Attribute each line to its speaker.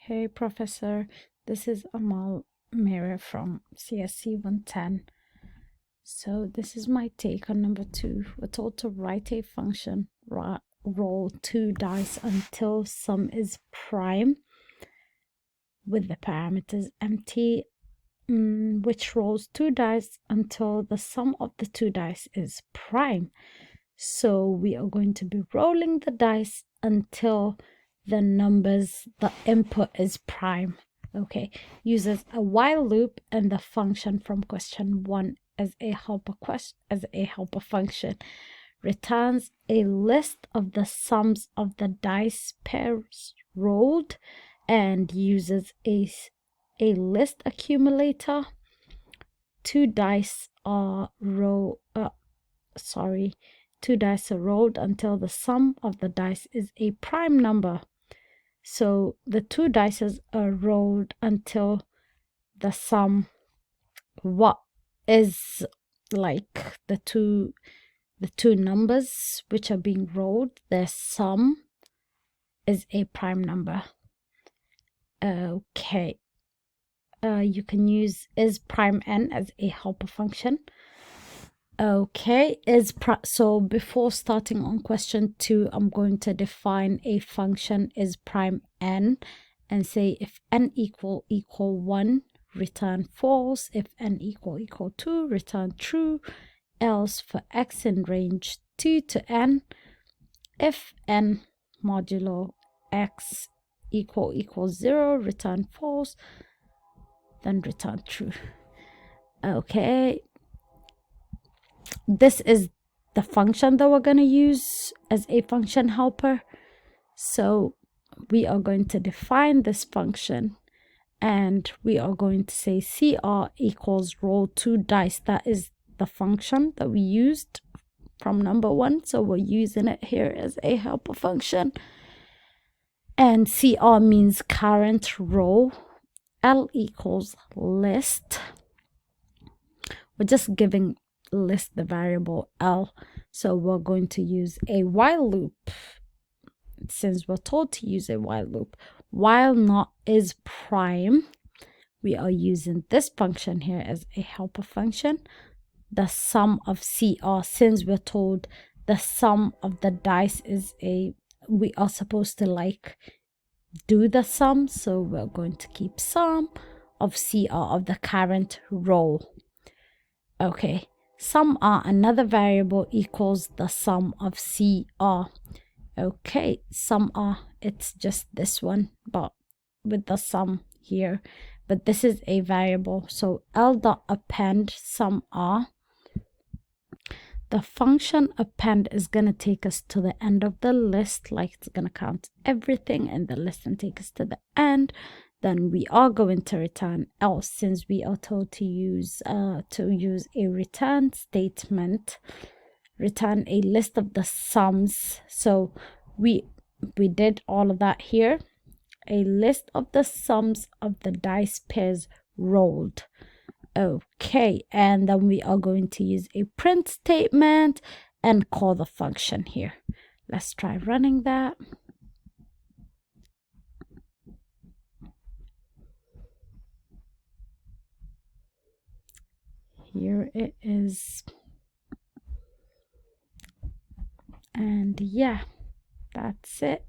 Speaker 1: Hey Professor, this is Amal Mira from CSC 110. So this is my take on number 2. We're told to write a function, roll 2 dice until sum is prime with the parameters empty, which rolls 2 dice until the sum of the 2 dice is prime. So we are going to be rolling the dice until the input is prime. Okay, uses a while loop and the function from question 1 as a helper function, returns a list of the sums of the dice pairs rolled and uses a list accumulator. 2 dice are rolled until the sum of the dice is a prime number. So the 2 dice are rolled until the sum, what is like the two numbers which are being rolled, their sum is a prime number. Okay. You can use is prime n as a helper function. Okay, so before starting on question 2, I'm going to define a function is prime n and say if n equal 1, return false. If n equal 2, return true. Else for x in range 2 to n, if n modulo x equal 0, return false, then return true. Okay. This is the function that we're going to use as a function helper. So we are going to define this function and we are going to say CR equals roll 2 dice. That is the function that we used from number 1. So we're using it here as a helper function. And CR means current row. L equals list. We're just giving list the variable L, so we're going to use a while loop. Since we're told to use a while loop, while not is prime, we are using this function here as a helper function. The sum of CR, since we're told the sum of the dice is we are supposed to do the sum, so we're going to keep sum of CR of the current row. Okay, sum R, another variable, equals the sum of CR. Okay, sum R, it's just this one, but with the sum here. But this is a variable, so L dot append sum R. The function append is going to take us to the end of the list, like it's going to count everything in the list and take us to the end. Then we are going to return else, since we are told to use a return statement, return a list of the sums. So we did all of that here, a list of the sums of the dice pairs rolled. Okay, and then we are going to use a print statement and call the function here. Let's try running that. Here it is. And yeah, that's it.